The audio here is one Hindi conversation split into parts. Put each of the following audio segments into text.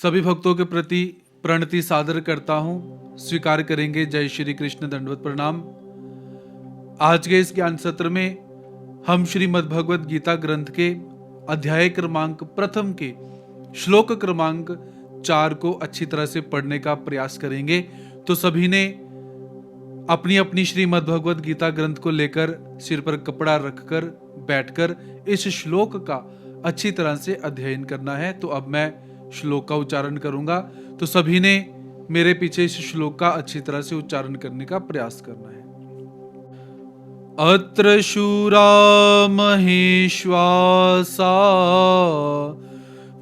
सभी भक्तों के प्रति प्रणति सादर करता हूँ। स्वीकार करेंगे। जय श्री कृष्ण, दंडवत प्रणाम। आज के इस ज्ञान सत्र में हम श्रीमद् भगवद गीता ग्रंथ के अध्याय क्रमांक प्रथम के श्लोक क्रमांक 4 को अच्छी तरह से पढ़ने का प्रयास करेंगे। तो सभी ने अपनी अपनी श्रीमद् भगवद गीता ग्रंथ को लेकर सिर पर कपड़ा रखकर बैठकर इस श्लोक का अच्छी तरह से अध्ययन करना है। तो अब मैं श्लोक का उच्चारण करूंगा, तो सभी ने मेरे पीछे इस श्लोक का अच्छी तरह से उच्चारण करने का प्रयास करना है। अत्र शूरा महेश्वासा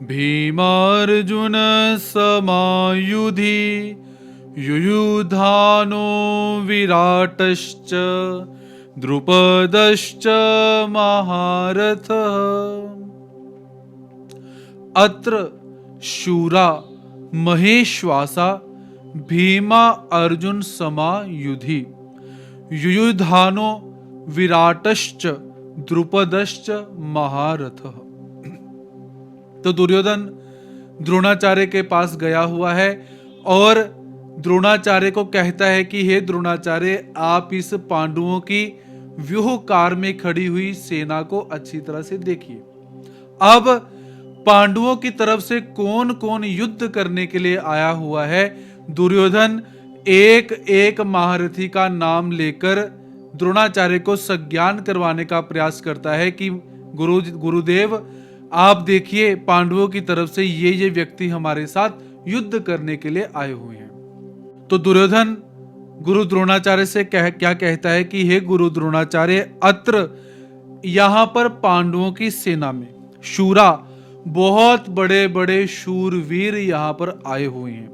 भीमार्जुन समायुधि युयुधानो विराटश्च द्रुपदश्च महारथः। अत्र शूरा महेश्वासा भीमा अर्जुन समायुधि युयुधानो विराटश्च द्रुपदश्च महारथः। तो दुर्योधन द्रोणाचार्य के पास गया हुआ है और द्रोणाचार्य को कहता है कि हे द्रोणाचार्य, आप इस पांडवों की व्यूहकार में खड़ी हुई सेना को अच्छी तरह से देखिए। अब पांडवों की तरफ से कौन कौन युद्ध करने के लिए आया हुआ है। दुर्योधन एक एक महारथी का नाम लेकर द्रोणाचार्य को संज्ञान करवाने का प्रयास करता है कि गुरुदेव, आप देखिए पांडवों की तरफ से ये व्यक्ति हमारे साथ युद्ध करने के लिए आए हुए हैं। तो दुर्योधन गुरु द्रोणाचार्य से क्या कहता है कि हे गुरु द्रोणाचार्य, अत्र यहां पर पांडवों की सेना में शूरा, बहुत बड़े बड़े शूरवीर यहां पर आए हुए हैं।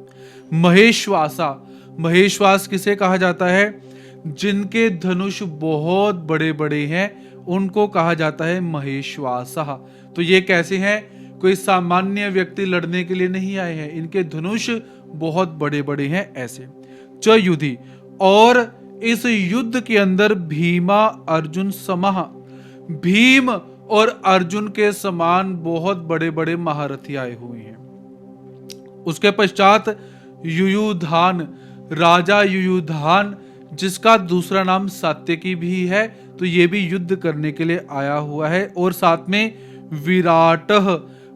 महेश्वासा, महेश्वास किसे कहा जाता है? जिनके धनुष बहुत बड़े बड़े हैं उनको कहा जाता है महेश्वासा। तो ये कैसे हैं? कोई सामान्य व्यक्ति लड़ने के लिए नहीं आए हैं, इनके धनुष बहुत बड़े बड़े हैं ऐसे। च युधि, और इस युद्ध के अंदर भीमा अर्जुन समः, भीम और अर्जुन के समान बहुत बड़े बड़े महारथी आए हुए हैं। उसके पश्चात युयुधान, राजा युयुधान, जिसका दूसरा नाम सात्यकी भी है, तो ये भी युद्ध करने के लिए आया हुआ है। और साथ में विराट,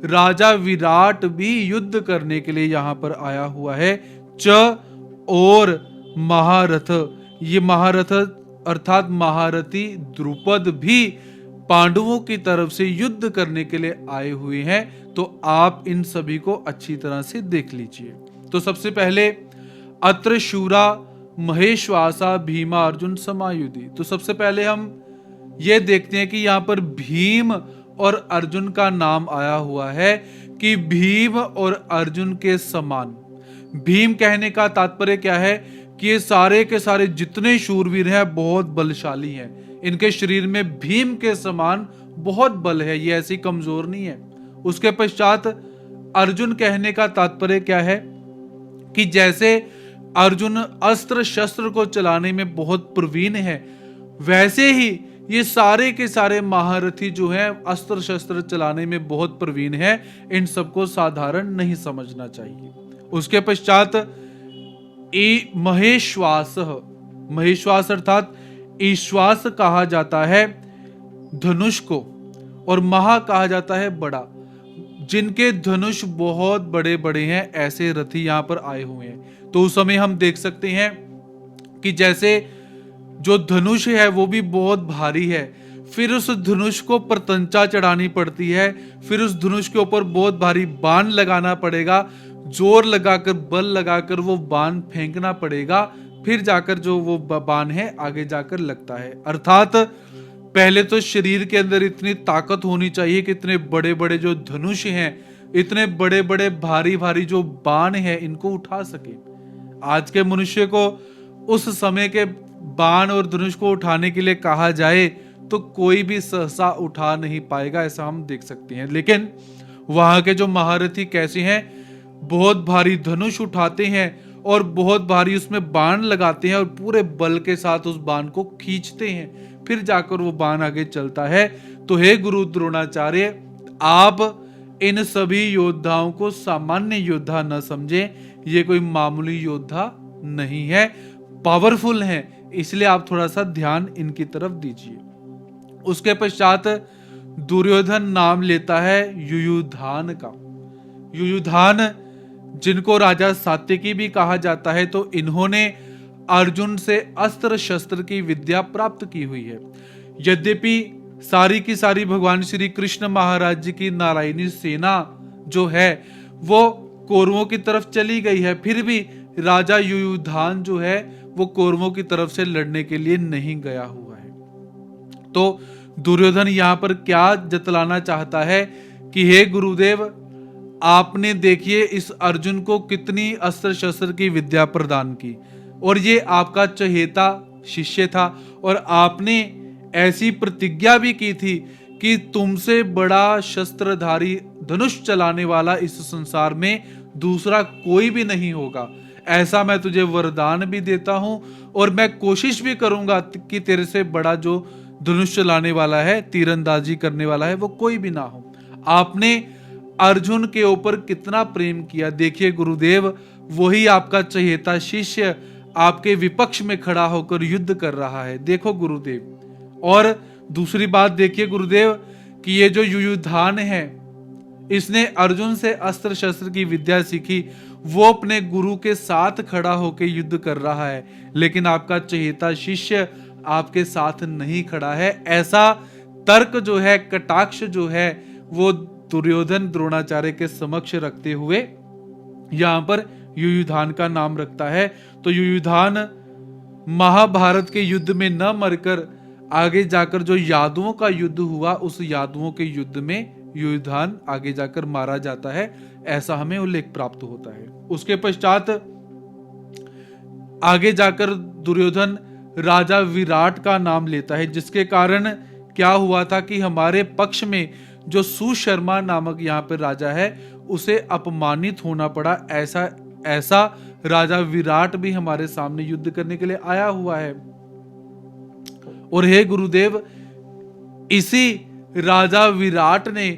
राजा विराट भी युद्ध करने के लिए यहां पर आया हुआ है। च, और महारथ, ये महारथ अर्थात महारथी द्रुपद भी पांडवों की तरफ से युद्ध करने के लिए आए हुए हैं। तो आप इन सभी को अच्छी तरह से देख लीजिए। तो सबसे पहले अत्र शूरा महेश्वासा भीमा अर्जुन समायुधि। तो सबसे पहले हम ये देखते हैं कि यहाँ पर भीम और अर्जुन का नाम आया हुआ है कि भीम और अर्जुन के समान। भीम कहने का तात्पर्य क्या है कि ये सारे के सारे जितने शूरवीर हैं बहुत बलशाली हैं, इनके शरीर में भीम के समान बहुत बल है, ये ऐसी कमजोर नहीं है। उसके पश्चात अर्जुन कहने का तात्पर्य क्या है कि जैसे अर्जुन अस्त्र शस्त्र को चलाने में बहुत प्रवीण है, वैसे ही ये सारे के सारे महारथी जो हैं अस्त्र शस्त्र चलाने में बहुत प्रवीण है। इन सबको साधारण नहीं समझना चाहिए। उसके पश्चात महेश्वास, महेश्वास अर्थात ईश्वास कहा जाता है धनुष को, और महा कहा जाता है बड़ा। जिनके धनुष बहुत बड़े बड़े हैं ऐसे रथी यहां पर आए हुए हैं। तो उस समय हम देख सकते हैं कि जैसे जो धनुष है वो भी बहुत भारी है, फिर उस धनुष को प्रतंचा चढ़ानी पड़ती है, फिर उस धनुष के ऊपर बहुत भारी बाण लगाना पड़ेगा, जोर लगाकर बल लगाकर वो बाण फेंकना पड़ेगा, फिर जाकर जो वो बाण है आगे जाकर लगता है। अर्थात पहले तो शरीर के अंदर इतनी ताकत होनी चाहिए कि इतने बड़े बड़े जो धनुष हैं, इतने बड़े बड़े भारी भारी जो बाण है, इनको उठा सके। आज के मनुष्य को उस समय के बाण और धनुष को उठाने के लिए कहा जाए तो कोई भी सहसा उठा नहीं पाएगा, ऐसा हम देख सकते हैं। लेकिन वहां के जो महारथी कैसे हैं, बहुत भारी धनुष उठाते हैं और बहुत भारी उसमें बाण लगाते हैं और पूरे बल के साथ उस बाण को खींचते हैं, फिर जाकर वो बाण आगे चलता है। तो हे गुरु द्रोणाचार्य, आप इन सभी योद्धाओं को सामान्य योद्धा न समझे, ये कोई मामूली योद्धा नहीं है, पावरफुल है, इसलिए आप थोड़ा सा ध्यान इनकी तरफ दीजिए। उसके पश्चात दुर्योधन नाम लेता है युयुधान का। युयुधान जिनको राजा सात्यकी भी कहा जाता है, तो इन्होंने अर्जुन से अस्त्र शस्त्र की विद्या प्राप्त की हुई है। यद्यपि सारी की सारी भगवान श्री कृष्ण महाराज जी की नारायणी सेना जो है वो कौरवों की तरफ चली गई है, फिर भी राजा युयुधान जो है वो कौरवों की तरफ से लड़ने के लिए नहीं गया हुआ है। तो दुर्योधन यहां पर क्या जतलाना चाहता है कि हे गुरुदेव, आपने देखिए इस अर्जुन को कितनी अस्त्र शस्त्र की विद्या प्रदान की, और ये आपका चहेता शिष्य था, और आपने ऐसी प्रतिज्ञा भी की थी कि तुमसे बड़ा शस्त्रधारी, धनुष चलाने वाला इस संसार में दूसरा कोई भी नहीं होगा। ऐसा मैं तुझे वरदान भी देता हूं, और मैं कोशिश भी करूंगा कि तेरे से बड़ा जो धनुष चलाने वाला है, तीरंदाजी करने वाला है, वो कोई भी ना हो। आपने अर्जुन के ऊपर कितना प्रेम किया। देखिए गुरुदेव, वही आपका चहेता शिष्य आपके विपक्ष में खड़ा होकर युद्ध कर रहा है। देखो गुरुदेव, और दूसरी बात देखिए गुरुदेव कि ये जो युयुधान है, इसने अर्जुन से अस्त्र शस्त्र की विद्या सीखी, वो अपने गुरु के साथ खड़ा होकर युद्ध कर रहा है, लेकिन आपका चहेता शिष्य आपके साथ नहीं खड़ा है। ऐसा तर्क जो है, कटाक्ष जो है, वो दुर्योधन द्रोणाचार्य के समक्ष रखते हुए यहां पर युयुधान का नाम रखता है। तो युयुधान महाभारत के युद्ध में न मरकर आगे जाकर जो यादवों का युद्ध हुआ, उस यादवों के युद्ध में युयुधान आगे जाकर मारा जाता है, ऐसा हमें उल्लेख प्राप्त होता है। उसके पश्चात आगे जाकर दुर्योधन राजा विराट का नाम लेता है, जिसके कारण क्या हुआ था कि हमारे पक्ष में जो सुशर्मा नामक यहाँ पर राजा है, उसे अपमानित होना पड़ा। ऐसा राजा विराट भी हमारे सामने युद्ध करने के लिए आया हुआ है। और हे गुरुदेव, इसी राजा विराट ने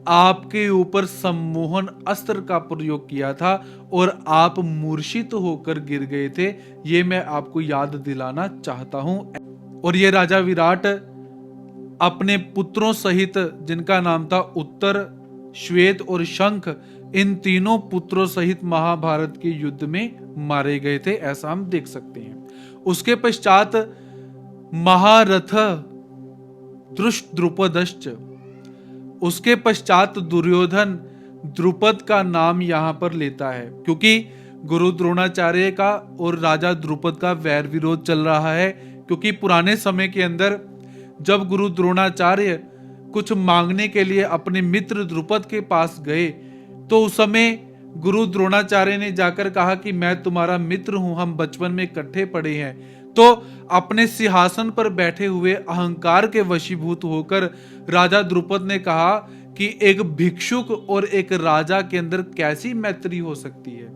आपके ऊपर सम्मोहन अस्त्र का प्रयोग किया था और आप मूर्छित होकर गिर गए थे, ये मैं आपको याद दिलाना चाहता हूं। और ये राजा विराट अपने पुत्रों सहित, जिनका नाम था उत्तर, श्वेत और शंख, इन तीनों पुत्रों सहित महाभारत के युद्ध में मारे गए थे, ऐसा हम देख सकते हैं। उसके पश्चात महारथ द्रुपदश्च, उसके पश्चात दुर्योधन द्रुपद का नाम यहां पर लेता है, क्योंकि गुरु द्रोणाचार्य का और राजा द्रुपद का वैर विरोध चल रहा है। क्योंकि पुराने समय के अंदर जब गुरु द्रोणाचार्य कुछ मांगने के लिए अपने मित्र द्रुपद के पास गए, तो उस समय गुरु द्रोणाचार्य ने जाकर कहा कि मैं तुम्हारा मित्र हूं, हम बचपन में इकट्ठे पढ़े हैं। तो अपने सिंहासन पर बैठे हुए अहंकार के वशीभूत होकर राजा द्रुपद ने कहा कि एक भिक्षुक और एक राजा के अंदर कैसी मैत्री हो सकती है।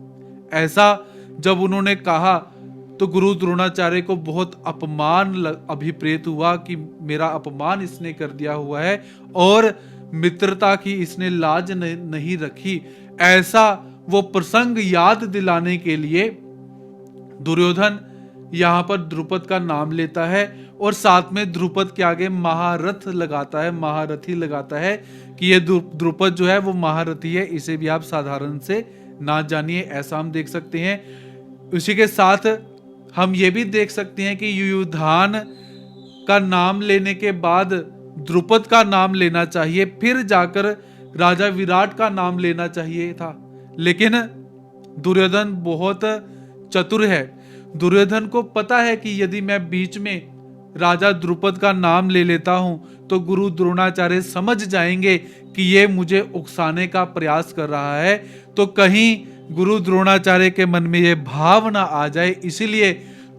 ऐसा जब उन्होंने कहा तो गुरु द्रोणाचार्य को बहुत अपमान अभिप्रेत हुआ कि मेरा अपमान इसने कर दिया हुआ है और मित्रता की इसने लाज नहीं रखी। ऐसा वो प्रसंग याद दिलाने के लिए दुर्योधन यहाँ पर द्रुपद का नाम लेता है और साथ में द्रुपद के आगे महारथ लगाता है, महारथी लगाता है कि ये द्रुपद जो है वो महारथी है, इसे भी आप साधारण से ना जानिए, ऐसा हम देख सकते हैं। उसी के साथ हम ये भी देख सकते हैं कि युयुधान का नाम लेने के बाद द्रुपद का नाम लेना चाहिए, फिर जाकर राजा विराट का नाम लेना चाहिए था। लेकिन दुर्योधन बहुत चतुर है। दुर्योधन को पता है कि यदि मैं बीच में राजा द्रुपद का नाम ले लेता हूं तो गुरु द्रोणाचार्य समझ जाएंगे कि ये मुझे उकसाने का प्रयास कर रहा है, तो कहीं गुरु द्रोणाचार्य के मन में ये भाव ना आ जाए। इसीलिए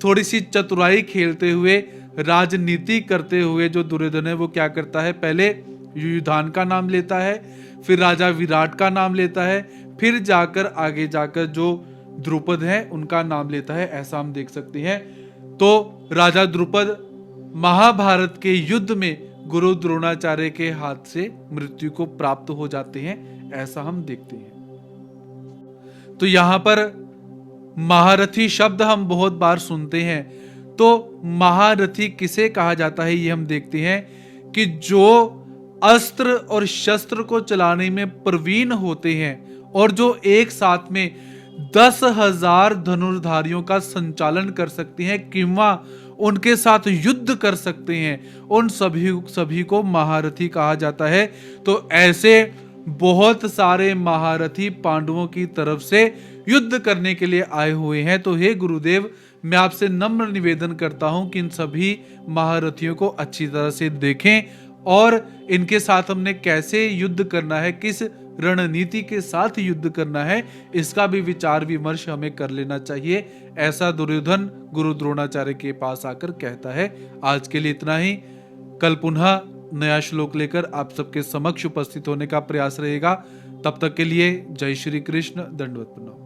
थोड़ी सी चतुराई खेलते हुए, राजनीति करते हुए जो दुर्योधन है वो क्या करता है, पहले युयुधान का नाम लेता है, फिर राजा विराट का नाम लेता है, फिर जाकर आगे जाकर जो द्रुपद है उनका नाम लेता है, ऐसा हम देख सकते हैं। तो राजा द्रुपद महाभारत के युद्ध में गुरु द्रोणाचार्य के हाथ से मृत्यु को प्राप्त हो जाते हैं, ऐसा हम देखते हैं। तो यहां पर महारथी शब्द हम बहुत बार सुनते हैं। तो महारथी किसे कहा जाता है ये हम देखते हैं कि जो अस्त्र और शस्त्र को चलाने में प्रवीण होते हैं और जो एक साथ में 10,000 धनुर्धारियों का संचालन कर सकते हैं किंवा उनके साथ युद्ध कर सकते हैं, उन सभी को महारथी कहा जाता है। तो ऐसे बहुत सारे महारथी पांडवों की तरफ से युद्ध करने के लिए आए हुए हैं। तो हे गुरुदेव, मैं आपसे नम्र निवेदन करता हूं कि इन सभी महारथियों को अच्छी तरह से देखें और इनके साथ हमने कैसे युद्ध करना है, किस रणनीति के साथ युद्ध करना है, इसका भी विचार विमर्श हमें कर लेना चाहिए। ऐसा दुर्योधन गुरु द्रोणाचार्य के पास आकर कहता है। आज के लिए इतना ही। कल पुनः नया श्लोक लेकर आप सबके समक्ष उपस्थित होने का प्रयास रहेगा। तब तक के लिए जय श्री कृष्ण। दंडवत प्रणाम।